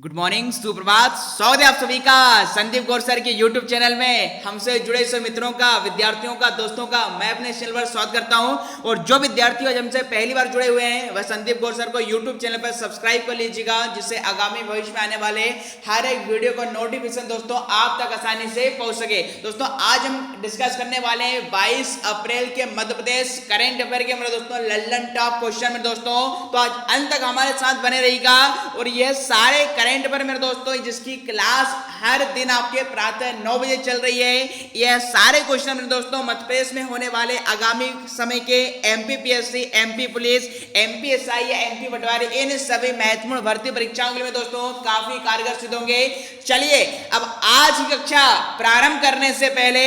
Good morning, सुप्रभात। स्वागत है आप सभी का संदीप गौर सर के यूट्यूब चैनल में। हमसे जुड़े सभी मित्रों का, विद्यार्थियों का, दोस्तों का मैं अपने चैनल पर स्वागत करता हूं। और जो विद्यार्थी आज हमसे पहली बार जुड़े हुए हैं वह संदीप गौर सर को यूट्यूब चैनल पर सब्सक्राइब कर लीजिएगा, जिससे आगामी भविष्य में आने वाले हर एक वीडियो का नोटिफिकेशन दोस्तों आप तक आसानी से पहुंच सके। दोस्तों आज हम डिस्कस करने वाले हैं 22 अप्रैल के मध्य प्रदेश करेंट अफेयर के मेरे दोस्तों लल्लन टॉप क्वेश्चन में दोस्तों। तो आज अंत तक हमारे साथ बने रहिएगा। और यह सारे पर मेरे दोस्तों जिसकी क्लास हर दिन आपके प्रातः 9 बजे चल रही है, यह सारे क्वेश्चन मेरे दोस्तों मध्य प्रदेश में होने वाले आगामी समय के एमपीपीएससी, एमपी पुलिस, एमपीएसआई या एमपी पटवारी, इन सभी महत्वपूर्ण भर्ती परीक्षाओं के लिए दोस्तों काफी कारगर सिद्ध होंगे। चलिए अब आज की कक्षा प्रारंभ करने से पहले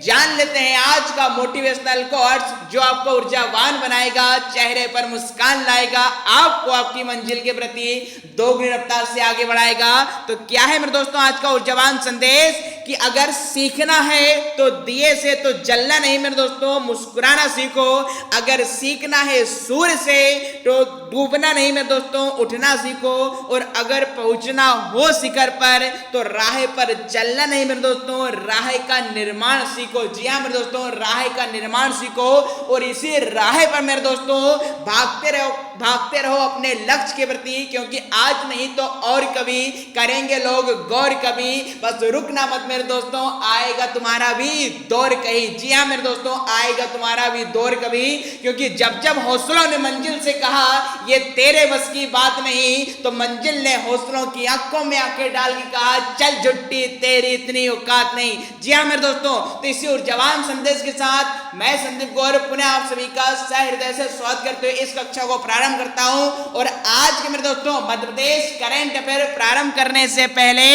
जान लेते हैं आज का मोटिवेशनल कोट्स, जो आपको ऊर्जावान बनाएगा, चेहरे पर मुस्कान लाएगा, आपको आपकी मंजिल के प्रति दोगुनी रफ्तार से आगे बढ़ाएगा। तो क्या है मेरे दोस्तों आज का ऊर्जावान संदेश कि अगर सीखना है तो दिए से तो जलना नहीं मेरे दोस्तों, मुस्कुराना सीखो। अगर सीखना है सूर्य से तो डूबना नहीं मेरे दोस्तों, उठना सीखो। और अगर पहुंचना हो शिखर पर तो राह पर चलना नहीं मेरे दोस्तों, राह का निर्माण सीखो। जी हाँ मेरे दोस्तों, राह का निर्माण सीखो। और इसी राह पर मेरे दोस्तों भागते रहो अपने लक्ष्य के प्रति, क्योंकि आज नहीं तो और कभी करेंगे लोग गौर कभी। बस रुकना मत मेरे दोस्तों, आएगा तुम्हारा भी दौर कहीं। जी हाँ मेरे दोस्तों, आएगा तुम्हारा भी दौर कभी, क्योंकि जब जब हौसलों ने मंजिल से कहा ये तेरे बस की बात नहीं, तो मंजिल ने हौसलों की आंखों में आंखें डाल के कहा चल झुट्टी तेरी इतनी औकात नहीं। जी हाँ मेरे दोस्तों, तो इसी ऊर्जावान संदेश के साथ मैं संदीप गौर पुनः आप सभी का सहृदय से स्वागत करते हुए इस कक्षा को प्रारंभ करता हूं। और आज के मेरे दोस्तों मध्य प्रदेश करेंट अफेयर प्रारंभ करने से पहले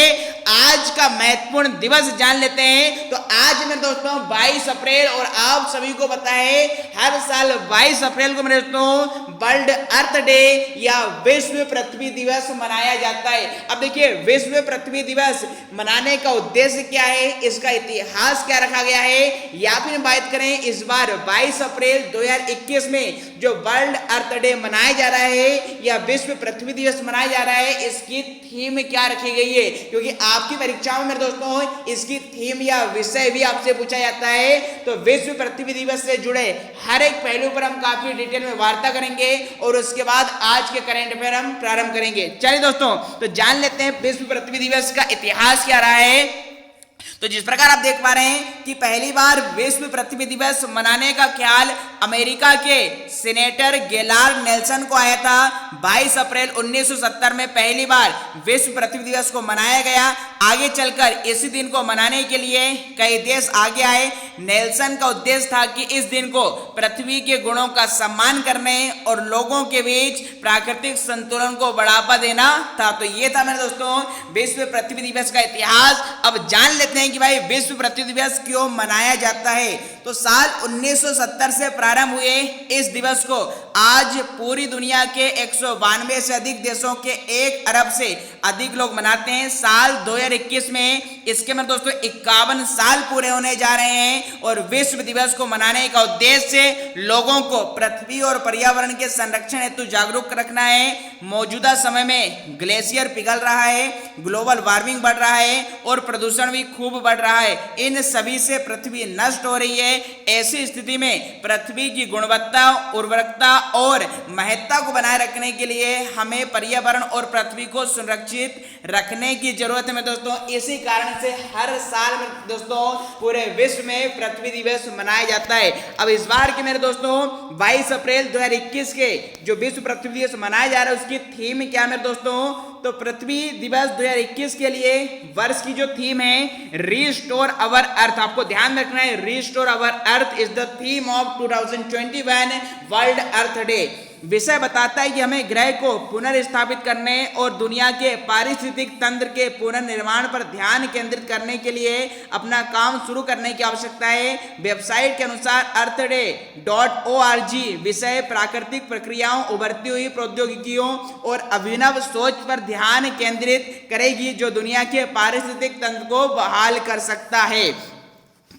आज का महत्वपूर्ण दिवस जान लेते हैं। तो आज मेरे दोस्तों 22 अप्रैल, और आप सभी को पता है हर साल 22 अप्रैल को मेरे दोस्तों वर्ल्ड अर्थ डे या विश्व पृथ्वी दिवस मनाया जाता है। अब देखिए विश्व पृथ्वी दिवस मनाने का उद्देश्य क्या है, इसका इतिहास क्या रखा गया है, या फिर बात करें इस बार 22 अप्रैल 2021 में जो वर्ल्ड अर्थ डे मनाया जा रहा है या विश्व पृथ्वी दिवस मनाया जा रहा है, इसकी थीम क्या रखी गई है। क्योंकि आपकी परीक्षाओं में दोस्तों इसकी थीम या विषय भी आपसे पूछा जाता है। तो विश्व पृथ्वी दिवस से जुड़े हर एक पहलू पर हम काफी डिटेल में वार्ता करेंगे और उसके बाद आज के करंट अफेयर हम प्रारंभ करेंगे। चलिए दोस्तों तो जान लेते हैं विश्व पृथ्वी दिवस का इतिहास क्या रहा है। तो जिस प्रकार आप देख पा रहे हैं कि पहली बार विश्व पृथ्वी दिवस मनाने का ख्याल अमेरिका के सीनेटर गेलार्ड नेल्सन को आया था। 22 अप्रैल 1970 में पहली बार विश्व पृथ्वी दिवस को मनाया गया। आगे चलकर इसी दिन को मनाने के लिए कई देश आगे आए। नेल्सन का उद्देश्य था कि इस दिन को पृथ्वी के गुणों का सम्मान करने और लोगों के बीच प्राकृतिक संतुलन को बढ़ावा देना था। तो ये था मेरे दोस्तों विश्व पृथ्वी दिवस का इतिहास। अब जान लेते हैं कि भाई विश्व पृथ्वी दिवस क्यों मनाया जाता है। तो साल 1970 से प्रारंभ हुए इस दिवस को आज पूरी दुनिया के 192 से अधिक देशों के 1 अरब से अधिक लोग मनाते हैं। साल 2021 में इसके में दोस्तों 51 साल पूरे होने जा रहे हैं। और विश्व दिवस को मनाने का उद्देश्य लोगों को पृथ्वी और पर्यावरण के संरक्षण हेतु जागरूक रखना है। मौजूदा समय में ग्लेशियर पिघल रहा है, ग्लोबल वार्मिंग बढ़ रहा है और प्रदूषण भी खूब बढ़ रहा है। इन सभी से पृथ्वी नष्ट हो रही है। ऐसी स्थिति में पृथ्वी की गुणवत्ता, उर्वरकता और महत्ता को बनाए रखने के लिए हमें पर्यावरण और पृथ्वी को सुरक्षित रखने की जरूरत है दोस्तों। इसी कारण से हर साल में दोस्तों पूरे विश्व में पृथ्वी दिवस मनाया जाता है। अब इस बार के मेरे दोस्तों 22 अप्रैल 2021 के जो विश्व पृथ्वी दिवस मनाया जा रहा है उसकी थीम क्या है मेरे दोस्तों। तो पृथ्वी दिवस 2021 के लिए वर्ष की जो थीम है रीस्टोर अवर अर्थ, आपको ध्यान में रखना है restore our earth is the theme of 2021 world earth day. विषय बताता है कि हमें ग्रह को पुनर्स्थापित करने और दुनिया के पारिस्थितिक तंत्र के पुनर्निर्माण पर ध्यान केंद्रित करने के लिए अपना काम शुरू करने की आवश्यकता है। वेबसाइट के अनुसार earthday.org विषय प्राकृतिक प्रक्रियाओं, उभरती हुई प्रौद्योगिकियों और अभिनव सोच पर ध्यान केंद्रित करेगी जो दुनिया के पारिस्थितिक तंत्र को बहाल कर सकता है।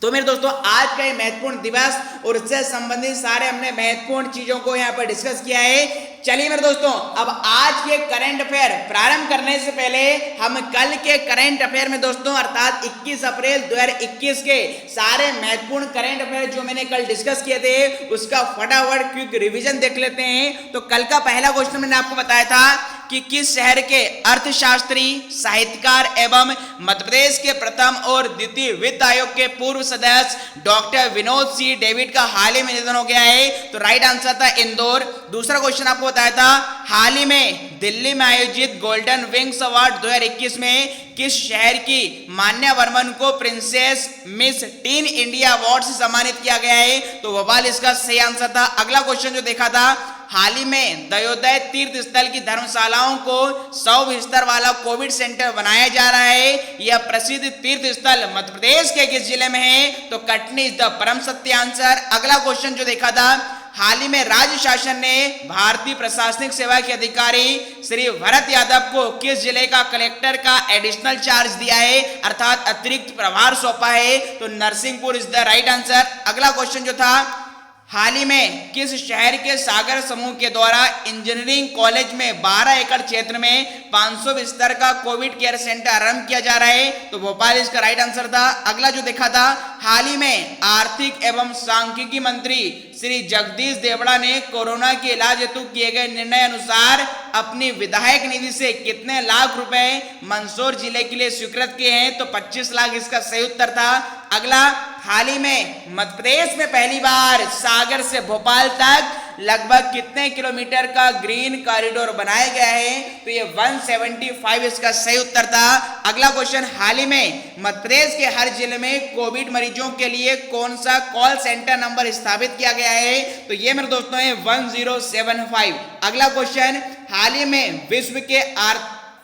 तो मेरे दोस्तों आज का ये महत्वपूर्ण दिवस और उससे संबंधित सारे हमने महत्वपूर्ण चीजों को यहाँ पर डिस्कस किया है। चलिए मेरे दोस्तों, अब आज के करंट अफेयर प्रारंभ करने से पहले हम कल के करंट अफेयर में दोस्तों अर्थात 21 अप्रैल 2021 के सारे महत्वपूर्ण करंट अफेयर जो मैंने कल डिस्कस किए थे उसका फटाफट क्विक रिवीजन देख लेते हैं। तो कल का पहला क्वेश्चन मैंने आपको बताया था कि किस शहर के अर्थशास्त्री, साहित्यकार एवं मध्य प्रदेश के प्रथम और द्वितीय वित्त आयोग के पूर्व सदस्य डॉक्टर विनोद सी डेविड का हाल ही में निधन हो गया है। तो राइट आंसर था इंदौर। दूसरा क्वेश्चन आपको बताया था हाल ही में दिल्ली में आयोजित गोल्डन विंग्स अवार्ड 2021 में किस शहर की मान्या वर्मन को princess miss tin India award से सम्मानित किया गया है। तो भोपाल इसका सही आंसर था। अगला क्वेश्चन जो देखा था, हाल ही में दयोदय तीर्थ स्थल की धर्मशालाओं को 100 बिस्तर वाला कोविड सेंटर बनाया जा रहा है। यह प्रसिद्ध तीर्थ स्थल मध्य प्रदेश के किस जिले में है? तो कटनी इज द परम सत्य आंसर। अगला क्वेश्चन जो देखा था, हाल ही में राज्य शासन ने भारतीय प्रशासनिक सेवा के अधिकारी श्री भरत यादव को किस जिले का कलेक्टर का एडिशनल चार्ज दिया है अर्थात अतिरिक्त प्रभार सौंपा है? तो Narsinghpur is the right answer. अगला क्वेश्चन जो था, हाल ही में किस शहर के सागर समूह के द्वारा इंजीनियरिंग कॉलेज में 12 एकड़ क्षेत्र में 500 बिस्तर का कोविड केयर सेंटर आरंभ किया जा रहा है? तो भोपाल इसका राइट आंसर था। अगला जो देखा था, हाल ही में आर्थिक एवं सांख्यिकी मंत्री श्री जगदीश देवड़ा ने कोरोना के इलाज हेतु किए गए निर्णय अनुसार अपनी विधायक निधि से कितने लाख रुपए मंदसौर जिले के लिए स्वीकृत किए हैं? तो 25 लाख इसका सही उत्तर था। अगला, हाल ही में मध्य प्रदेश में पहली बार सागर से भोपाल तक लगभग कितने किलोमीटर का ग्रीन कॉरिडोर बनाया गया है? तो ये 175 इसका सही उत्तर था। अगला क्वेश्चन, हाल ही में मध्य प्रदेश के हर जिले में कोविड मरीजों के लिए कौन सा कॉल सेंटर नंबर स्थापित किया गया है? तो ये मेरे दोस्तों है 1075। अगला क्वेश्चन, हाल ही में विश्व के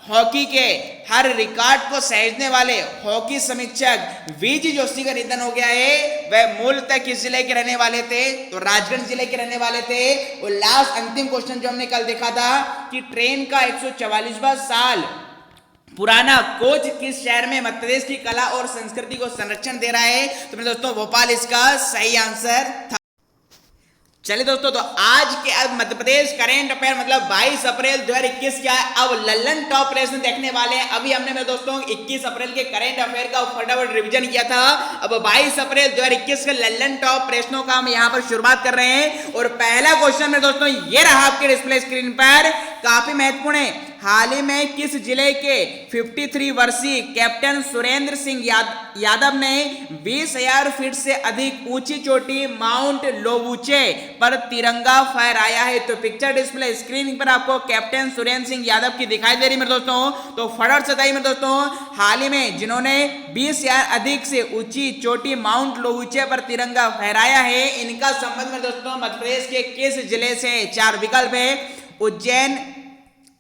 हॉकी के हर रिकॉर्ड को सहेजने वाले हॉकी समीक्षक वीजी जोशी का निधन हो गया है। वह मूलतः किस जिले के रहने वाले थे? तो राजगढ़ जिले के रहने वाले थे। और लास्ट अंतिम क्वेश्चन जो हमने कल देखा था कि ट्रेन का 144वां साल पुराना कोच किस शहर में मध्य प्रदेश की कला और संस्कृति को संरक्षण दे रहा है? तो मेरे दोस्तों भोपाल इसका सही आंसर था। चलिए दोस्तों, तो आज के अब मध्य प्रदेश करेंट अफेयर मतलब 22 अप्रैल 2021 क्या है, अब लल्लन टॉप प्रश्न देखने वाले हैं। अभी हमने मेरे दोस्तों 21 अप्रैल के करेंट अफेयर का फटाफट रिवीजन किया था। अब 22 अप्रैल 2021 के लल्लन टॉप प्रश्नों का हम यहाँ पर शुरुआत कर रहे हैं। और पहला क्वेश्चन मेरे दोस्तों ये रहा आपके डिस्प्ले स्क्रीन पर, काफी महत्वपूर्ण है। हाल ही में किस जिले के 53 वर्षीय कैप्टन सुरेंद्र सिंह यादव ने 20,000 फीट से अधिक ऊंची चोटी माउंट लोबूचे पर तिरंगा फहराया है? तो पिक्चर डिस्प्ले स्क्रीन पर आपको कैप्टन सुरेंद्र सिंह यादव की दिखाई दे रही मेरे दोस्तों। तो फटाफट से बताइए मेरे दोस्तों, हाल ही में जिन्होंने 20,000 अधिक से ऊंची चोटी माउंट लोबूचे पर तिरंगा फहराया है, इनका संबंध मेरे दोस्तों मध्य प्रदेश के किस जिले से? 4 विकल्प है, उज्जैन,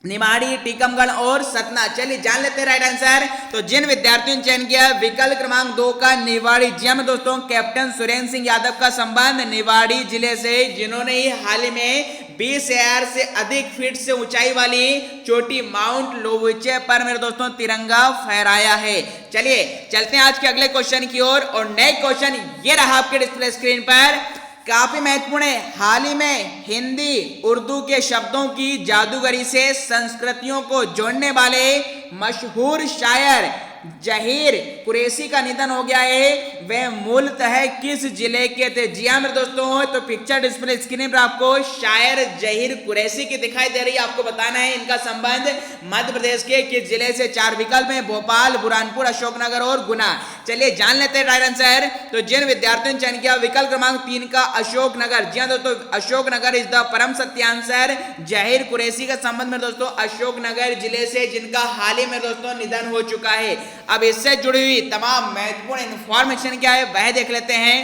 निमाड़ी, टीकमगढ़ और सतना। चलिए जान लेते हैं राइट आंसर। तो जिन विद्यार्थियों ने चयन किया विकल्प क्रमांक 2 का निवाड़ी, जी हाँ दोस्तों, कैप्टन सुरेंद्र सिंह यादव का संबंध निवाड़ी जिले से, जिन्होंने ही हाल ही में 20,000 से अधिक फीट से ऊंचाई वाली चोटी माउंट लोबूचे पर मेरे दोस्तों तिरंगा फहराया है। चलिए चलते हैं आज के अगले क्वेश्चन की ओर। और नेक्स्ट क्वेश्चन ये रहा आपके डिस्प्ले स्क्रीन पर, काफी महत्वपूर्ण है। हाल ही में हिंदी उर्दू के शब्दों की जादूगरी से संस्कृतियों को जोड़ने वाले मशहूर शायर जहीर कुरैशी का निधन हो गया है। वह मूलतः किस जिले के थे? जी हाँ मेरे दोस्तों, तो पिक्चर डिस्प्ले स्क्रीन पर आपको शायर जहीर कुरैशी की दिखाई दे रही है। आपको बताना है इनका संबंध मध्य प्रदेश के किस जिले से? 4 विकल्प में, भोपाल, बुरहानपुर, अशोकनगर और गुना। चलिए जान लेते हैं राइट आंसर। तो जिन विद्यार्थियों ने चयन किया विकल्प क्रमांक 3 का अशोकनगर, जी हाँ दोस्तों, अशोकनगर इज द परम सत्य आंसर। जहीर कुरैशी का संबंध मेरे दोस्तों अशोकनगर जिले से, जिनका हाल ही में दोस्तों निधन हो चुका है। अब इससे जुड़ी हुई तमाम महत्वपूर्ण इंफॉर्मेशन क्या है वह देख लेते हैं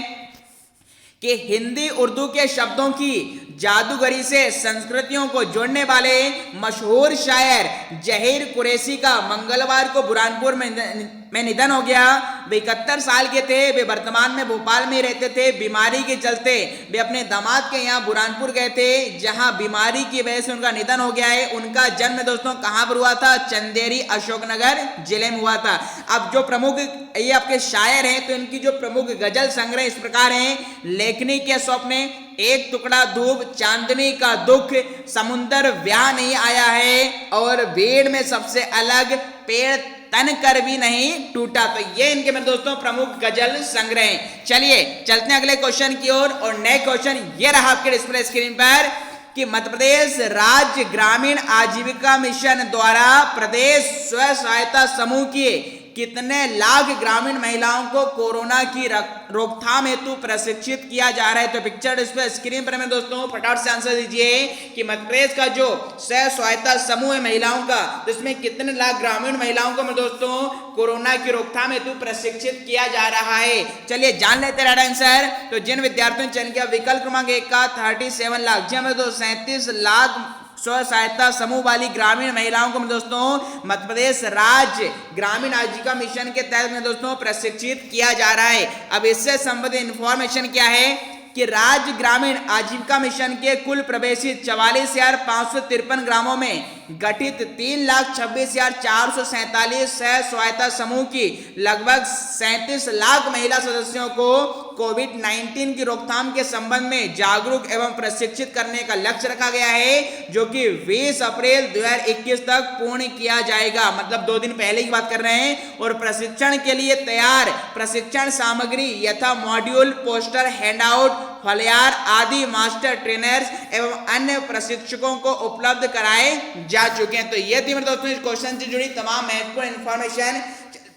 कि हिंदी उर्दू के शब्दों की जादूगरी से संस्कृतियों को जोड़ने वाले मशहूर शायर जहीर कुरैशी का मंगलवार को बुरहानपुर में निधन हो गया। वे 71 साल के थे। वे वर्तमान में भोपाल में रहते थे। बीमारी के चलते वे अपने दामाद के यहाँ बुरहानपुर गए थे, जहाँ बीमारी की वजह से उनका निधन हो गया है। उनका जन्म दोस्तों कहाँ पर हुआ था? चंदेरी, अशोकनगर जिले में हुआ था। अब जो प्रमुख ये आपके शायर हैं, तो इनकी जो प्रमुख गजल संग्रह इस प्रकार हैं: लेखनी के स्वप्न, एक टुकड़ा धूप चांदनी का दुख, समुंदर ब्याह नहीं आया है, और भीड़ में सबसे अलग, पेड़ तन कर भी नहीं टूटा। तो ये इनके मेरे दोस्तों प्रमुख गजल संग्रह हैं। चलिए चलते हैं अगले क्वेश्चन की ओर, और नए क्वेश्चन ये रहा आपके डिस्प्ले स्क्रीन पर कि मध्य प्रदेश राज्य ग्रामीण आजीविका मिशन द्वारा प्रदेश स्व सहायता समूह की कितने लाख ग्रामीण महिलाओं को कोरोना की रोकथाम हेतु प्रशिक्षित किया जा रहा है। तो पिक्चर डिस्प्ले स्क्रीन पर मेरे दोस्तों फटाफट से आंसर दीजिए कि मध्य प्रदेश का जो स्व सहायता समूह है महिलाओं का, तो इसमें कितने लाख ग्रामीण महिलाओं को मेरे दोस्तों कोरोना की रोकथाम हेतु प्रशिक्षित किया जा रहा है। चलिए जान लेते हैं राइट आंसर। तो जिन विद्यार्थियों ने चयन किया विकल्प क्रमांक 1 का 37 लाख, जी हमें तो 37 लाख स्व सहायता समूह वाली ग्रामीण महिलाओं को दोस्तों मध्य प्रदेश राज्य ग्रामीण आजीविका मिशन के तहत में दोस्तों प्रशिक्षित किया जा रहा है। अब इससे संबंधित इंफॉर्मेशन क्या है कि राज्य ग्रामीण आजीविका मिशन के कुल प्रवेशित 44,553 ग्रामों में गठित 3,26,447 सह सहायता समूह की लगभग 37 लाख महिला सदस्यों को कोविड-19 की रोकथाम के संबंध में जागरूक एवं प्रशिक्षित करने का लक्ष्य रखा गया है, जो कि 20 अप्रैल 2021 तक पूर्ण किया जाएगा। मतलब 2 दिन पहले की बात कर रहे हैं। और प्रशिक्षण के लिए तैयार प्रशिक्षण सामग्री यथा मॉड्यूल, पोस्टर, हैंडआउट, फलयार आदि मास्टर ट्रेनर्स एवं अन्य प्रशिक्षकों को उपलब्ध कराए जा चुके हैं। तो ये थी मेरे दोस्तों इस क्वेश्चन से जुड़ी तमाम महत्वपूर्ण इंफॉर्मेशन।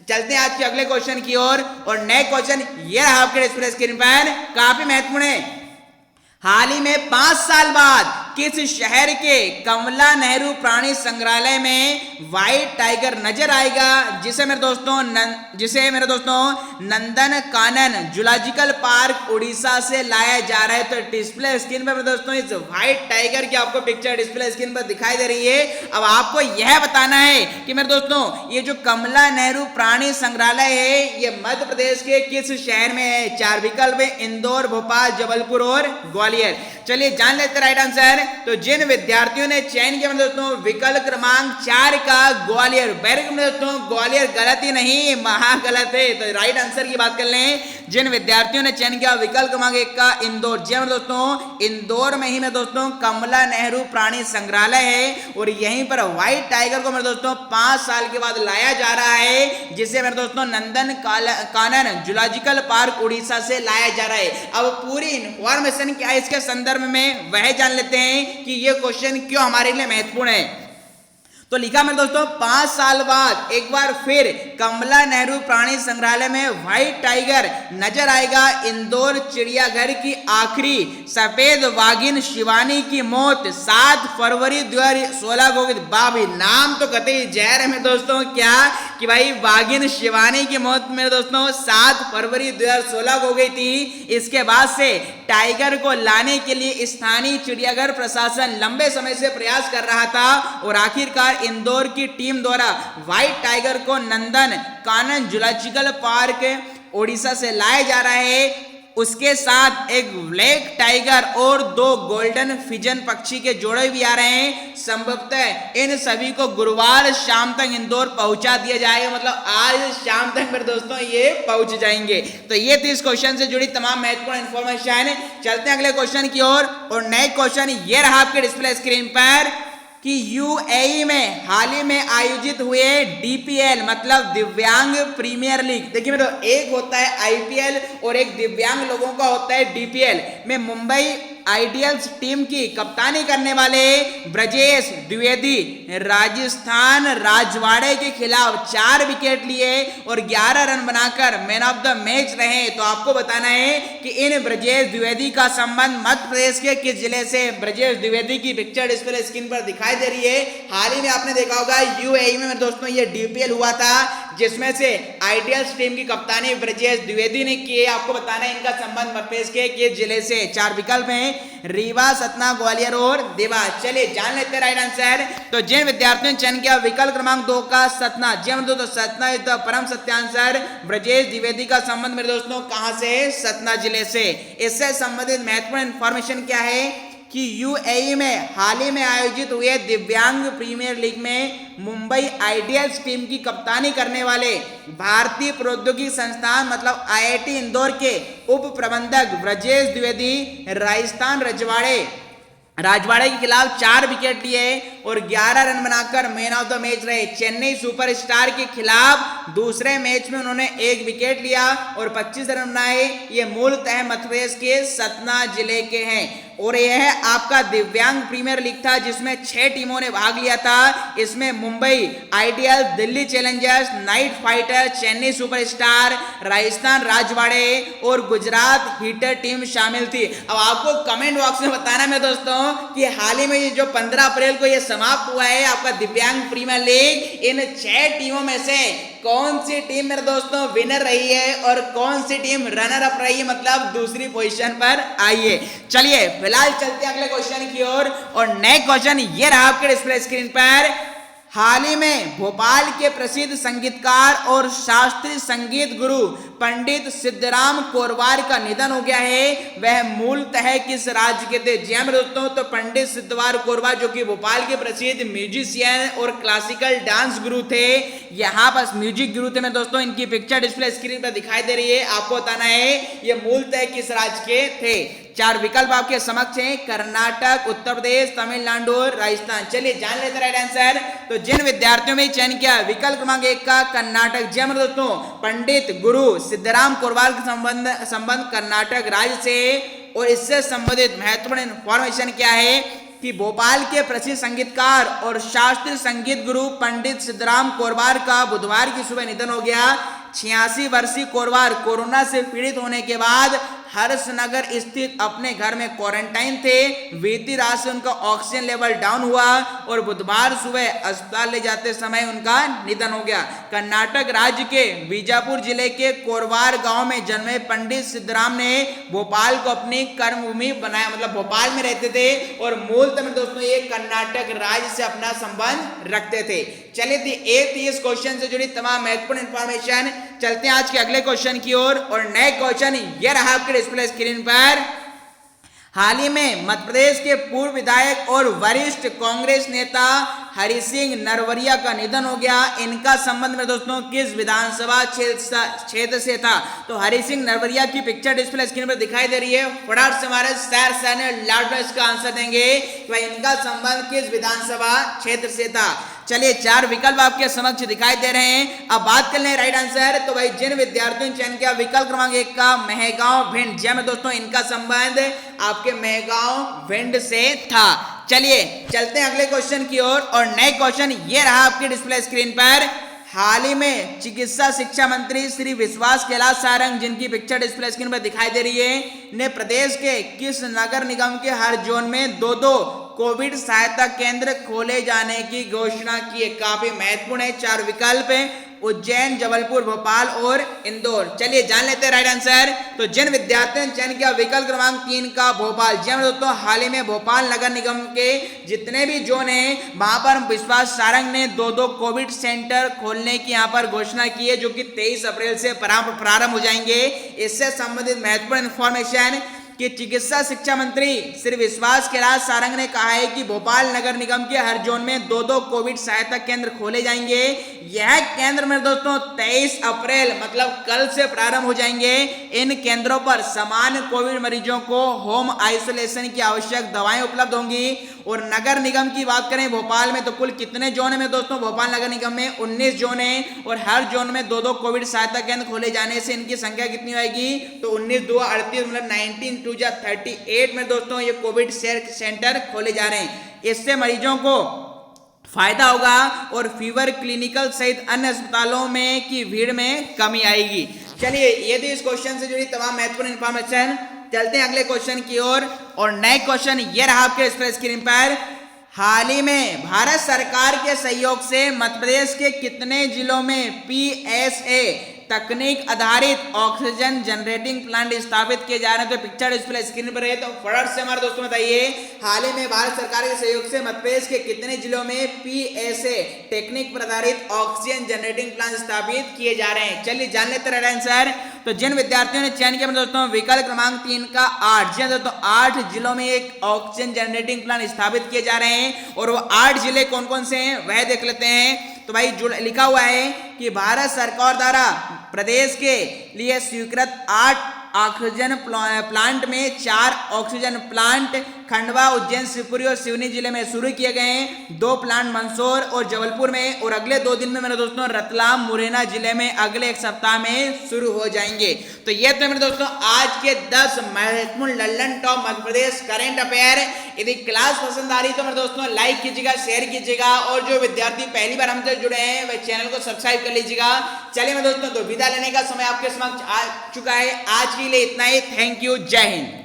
चलते हैं आज के अगले क्वेश्चन की ओर, और नए क्वेश्चन ये रहा आपके डिस्प्ले स्क्रीन पर, काफी महत्वपूर्ण है। हाल ही में 5 साल बाद किस शहर के कमला नेहरू प्राणी संग्रहालय में व्हाइट टाइगर नजर आएगा, जिसे मेरे दोस्तों नंदन कानन जूलॉजिकल पार्क उड़ीसा से लाया जा रहा है। तो डिस्प्ले स्क्रीन पर मेरे दोस्तों इस व्हाइट टाइगर की आपको पिक्चर डिस्प्ले स्क्रीन पर दिखाई दे रही है। अब आपको यह बताना है कि मेरे दोस्तों ये जो कमला नेहरू प्राणी संग्रहालय है ये मध्य प्रदेश के किस शहर में है। 4 विकल्प है, इंदौर, भोपाल, जबलपुर और ग्वालियर। चलिए जान लेते राइट आंसर। तो जिन विद्यार्थियों ने चयन किया दोस्तों विकल्प क्रमांक 4 का ग्वालियर, दोस्तों ग्वालियर गलत ही नहीं महा गलत है। तो राइट आंसर की बात कर लें, जिन विद्यार्थियों ने चयन किया विकल्प क्रमांक 1 का इंदौर, जी दोस्तों इंदौर में ही में दोस्तों कमला नेहरू प्राणी संग्रहालय है, और यहीं पर व्हाइट टाइगर को मेरे दोस्तों 5 साल के बाद लाया जा रहा है, जिसे मेरे दोस्तों नंदन कानन जूलॉजिकल पार्क उड़ीसा से लाया जा रहा है। अब पूरी इंफॉर्मेशन क्या है इसके संदर्भ में वह जान लेते हैं कि यह क्वेश्चन क्यों हमारे लिए महत्वपूर्ण है। तो लिखा मेरे दोस्तों 5 साल बाद एक बार फिर कमला नेहरू प्राणी संग्रहालय में व्हाइट टाइगर नजर आएगा। इंदौर चिड़ियाघर की आखिरी सफेद वागिन शिवानी की मौत 7 फरवरी 2016 को। बाबी नाम तो कतई जहर है मेरे दोस्तों, क्या कि भाई वागिन शिवानी की मौत मेरे दोस्तों 7 फरवरी 2016 को हो गई थी। इसके बाद से टाइगर को लाने के लिए स्थानीय चिड़ियाघर प्रशासन लंबे समय से प्रयास कर रहा था, और आखिरकार इंदौर की टीम द्वारा व्हाइट टाइगर को नंदन कानन जूलॉजिकल पार्क उड़ीसा से लाया जा रहा है। उसके साथ एक ब्लैक टाइगर और 2 गोल्डन फिजन पक्षी के जोड़े भी आ रहे हैं। संभवतः इन सभी को गुरुवार शाम तक इंदौर पहुंचा दिया जाएगा, मतलब आज शाम तक मेरे दोस्तों ये पहुंच जाएंगे। तो ये थी इस क्वेश्चन से जुड़ी तमाम महत्वपूर्ण इंफॉर्मेशन। चलते हैं अगले क्वेश्चन की ओर, और नए क्वेश्चन ये रहा आपके डिस्प्ले स्क्रीन पर कि यूएई में हाल ही में आयोजित हुए डीपीएल मतलब दिव्यांग प्रीमियर लीग, देखिए मेरे एक होता है आईपीएल और एक दिव्यांग लोगों का होता है डीपीएल में मुंबई आइडियल्स टीम की कप्तानी करने वाले ब्रजेश द्विवेदी राजस्थान राजवाड़े के खिलाफ 4 विकेट लिए और 11 रन बनाकर मैन ऑफ द मैच रहे। तो आपको बताना है कि इन ब्रजेश द्विवेदी का संबंध मध्य प्रदेश के किस जिले से। ब्रजेश द्विवेदी की पिक्चर डिस्प्ले स्क्रीन पर दिखाई दे रही है। हाल ही में आपने देखा होगा यूएई में दोस्तों ये डीपीएल हुआ था, जिसमें से आइडियल्स टीम की कप्तानी ब्रजेश द्विवेदी ने की। आपको बताना है इनका संबंध मध्य प्रदेश के किस जिले से। 4 विकल्प हैं, रीवा, सतना, ग्वालियर और देवास। चलिए जान लेते हैं राइट आंसर। तो जिन विद्यार्थियों ने चयन किया विकल्प क्रमांक 2 का सतना, जी तो सतना इज द परम सत्य आंसर। ब्रजेश द्विवेदी का संबंध मेरे दोस्तों कहां से है? सतना जिले से। इससे संबंधित महत्वपूर्ण इंफॉर्मेशन क्या है कि यूएई में हाल ही में आयोजित हुए दिव्यांग प्रीमियर लीग में मुंबई आइडियल्स टीम की कप्तानी करने वाले भारतीय प्रौद्योगिकी संस्थान मतलब आईआईटी इंदौर के उप प्रबंधक ब्रजेश द्विवेदी राजस्थान राजवाड़े के खिलाफ 4 विकेट लिए और 11 रन बनाकर मैन ऑफ द मैच रहे। चेन्नई सुपरस्टार के खिलाफ दूसरे मैच में उन्होंने 1 विकेट लिया और 25 रन बनाए। ये मूलतः मध्य प्रदेश के सतना जिले के हैं और यह है आपका दिव्यांग प्रीमियर लीग था जिसमें 6 टीमों ने भाग लिया था। इसमें Mumbai ideal, Delhi Challengers, night fighter, Chennai superstar, Rajasthan Rajwade और गुजरात हीटर टीम शामिल थी। अब आपको कमेंट बॉक्स में बताना है दोस्तों कि हाल ही में जो 15 अप्रैल को ये समाप्त हुआ है आपका दिव्यांग प्रीमियर लीग, इन 6 टीमों में से कौन सी टीम मेरे दोस्तों विनर रही है और कौन सी टीम रनर अप रही है, मतलब दूसरी पोजीशन पर आई है। चलिए फिलहाल चलते हैं अगले क्वेश्चन की ओर और नेक्स्ट क्वेश्चन ये रहा आपके डिस्प्ले स्क्रीन पर। हाल ही में भोपाल के प्रसिद्ध संगीतकार और शास्त्रीय संगीत गुरु पंडित सिद्धराम कोरवार का निधन हो गया है। वह मूलतः किस राज्य के थे? जी मेरे दोस्तों, तो पंडित सिद्धवार कोरवार जो कि भोपाल के प्रसिद्ध म्यूजिशियन और क्लासिकल डांस गुरु थे, यहाँ पर म्यूजिक गुरु थे मेरे दोस्तों। इनकी पिक्चर डिस्प्ले स्क्रीन पर दिखाई दे रही है, आपको बताना है ये मूलतः किस राज्य के थे। 4 विकल्प आपके समक्ष हैं, कर्नाटक, उत्तर प्रदेश, तमिलनाडु और राजस्थान। चलिए जान लेते राइट आंसर। तो जिन विद्यार्थियों में चयन किया विकल्प क्रमांक 1 का कर्नाटक, जी मेरे दोस्तों पंडित गुरु सिद्धराम कोरवार का संबंध कर्नाटक राज्य से और इससे संबंधित महत्वपूर्ण इंफॉर्मेशन क्या है कि भोपाल के प्रसिद्ध संगीतकार और शास्त्रीय संगीत गुरु पंडित सिद्धराम कोरवार का बुधवार की सुबह निधन हो गया। 86 वर्षीय कोरवार कोरोना से पीड़ित होने के बाद हर्षनगर स्थित अपने घर में क्वारंटाइन थे। बीती रात से उनका ऑक्सीजन लेवल डाउन हुआ और बुधवार सुबह अस्पताल ले जाते समय उनका निधन हो गया। कर्नाटक राज्य के बीजापुर जिले के कोरवार गांव में जन्मे पंडित सिद्धराम ने भोपाल को अपनी कर्मभूमि बनाया, मतलब भोपाल में रहते थे और मूलतः में दोस्तों ये कर्नाटक राज्य से अपना संबंध रखते थे। चलिए थी इस क्वेश्चन से जुड़ी तमाम महत्वपूर्ण इंफॉर्मेशन। चलते हैं आज के अगले क्वेश्चन की ओर और नेक्स्ट क्वेश्चन ये रहा आपके डिस्प्ले स्क्रीन पर। हाल ही में मध्य प्रदेश के पूर्व विधायक और वरिष्ठ कांग्रेस नेता हरि सिंह नरवरिया का निधन हो गया। इनका संबंध में दोस्तों किस विधानसभा क्षेत्र से था? तो हरि सिंह नरवरिया की पिक्चर डिस्प्ले स्क्रीन पर दिखाई दे रही है। फटाफट से हमारे शहर लाड में इसका आंसर देंगे कि भाई इनका संबंध किस विधानसभा क्षेत्र से था। चलिए 4 विकल्प आपके समक्ष दिखाई दे रहे हैं। अब बात कर लें राइट आंसर। तो भाई जिन विद्यार्थियों ने चयन किया विकल्प क्रमांक 1 का मेहगांव भिंड, जी में दोस्तों इनका संबंध आपके मेहगांव भिंड से था। चलिए चलते हैं अगले क्वेश्चन की ओर और नेक्स्ट क्वेश्चन ये रहा आपके डिस्प्ले स्क्रीन पर। हाल ही में चिकित्सा शिक्षा मंत्री श्री विश्वास कैलाश सारंग, जिनकी पिक्चर डिस्प्ले स्क्रीन पर दिखाई दे रही है, ने प्रदेश के किस नगर निगम के हर जोन में 2-2 कोविड सहायता केंद्र खोले जाने की घोषणा की है? काफी महत्वपूर्ण है। 4 विकल्प हैं, उज्जैन, जबलपुर, भोपाल और इंदौर। चलिए जान लेते हैं राइट आंसर। तो जिन विद्यार्थियों ने चयन किया विकल्प क्रमांक 3 का भोपाल, जी दोस्तों हाल ही में भोपाल नगर निगम के जितने भी जोन हैं वहां पर विश्वास सारंग ने 2-2 कोविड सेंटर खोलने की यहाँ पर घोषणा की है, जो कि 23 अप्रैल से प्रारंभ हो जाएंगे। इससे संबंधित महत्वपूर्ण इंफॉर्मेशन कि चिकित्सा शिक्षा मंत्री श्री विश्वास कैलाश सारंग ने कहा है कि भोपाल नगर निगम के हर जोन में 2-2 कोविड सहायता केंद्र खोले जाएंगे। यह केंद्र में दोस्तों 23 अप्रैल मतलब कल से प्रारंभ हो जाएंगे। इन केंद्रों पर सामान्य कोविड मरीजों को होम आइसोलेशन की आवश्यक दवाएं उपलब्ध होंगी। और नगर निगम की बात करें भोपाल में तो कुल कितने जोन है दोस्तों? भोपाल नगर निगम में 19 जोन है और हर जोन में 2-2 कोविड सहायता केंद्र खोले जाने से इनकी संख्या कितनी आएगी? तो 19 2 38 मतलब 19 2 38 में दोस्तों ये कोविड सेंटर खोले जा रहे हैं। इससे मरीजों को फायदा होगा और फीवर क्लिनिकल सहित अन्य अस्पतालों में की भीड़ में कमी आएगी। चलिए ये थी इस क्वेश्चन से जुड़ी तमाम महत्वपूर्ण इंफॉर्मेशन। चलते हैं अगले क्वेश्चन की ओर और नेक्स्ट क्वेश्चन ये रहा आपके स्क्रीन पर। हाल ही में भारत सरकार के सहयोग से मध्य प्रदेश के कितने जिलों में PSA तकनीक आधारित ऑक्सीजन जनरेटिंग प्लांट स्थापित किए जा रहे हैं? तो पिक्चर डिस्प्ले स्क्रीन पर है। तो फटाफट से हमारे दोस्तों बताइए हाल ही में भारत सरकार के सहयोग से मध्य प्रदेश के कितने जिलों में PSA टेक्निक पर आधारित ऑक्सीजन जनरेटिंग प्लांट स्थापित किए जा रहे हैं? चलिए जान लेते हैं आंसर। तो जिन विद्यार्थियों ने चयन किया मेरे दोस्तों विकल्प क्रमांक 3 का 8, जी दोस्तों 8 जिलों में एक ऑक्सीजन जनरेटिंग प्लांट स्थापित किए जा रहे हैं और वो 8 जिले कौन कौन से हैं वह देख लेते हैं। तो भाई लिखा हुआ है कि भारत सरकार द्वारा प्रदेश के लिए स्वीकृत 8 ऑक्सीजन प्लांट में 4 ऑक्सीजन प्लांट खंडवा, उज्जैन, शिवपुरी और सिवनी जिले में शुरू किए गए हैं। 2 प्लांट मंदसौर और जबलपुर में और अगले 2 दिन में मेरे दोस्तों रतलाम, मुरैना जिले में अगले 1 सप्ताह में शुरू हो जाएंगे। तो ये तो मेरे दोस्तों आज के 10 महत्वपूर्ण Lallan top Madhya Pradesh current affair. यदि क्लास पसंद आ रही तो मेरे दोस्तों लाइक कीजिएगा, शेयर कीजिएगा और जो विद्यार्थी पहली बार हमसे जुड़े हैं वह चैनल को सब्सक्राइब कर लीजिएगा। चलिए मेरे दोस्तों तो विदा लेने का समय आपके समक्ष आ चुका है। आज के लिए इतना ही। थैंक यू, जय हिंद।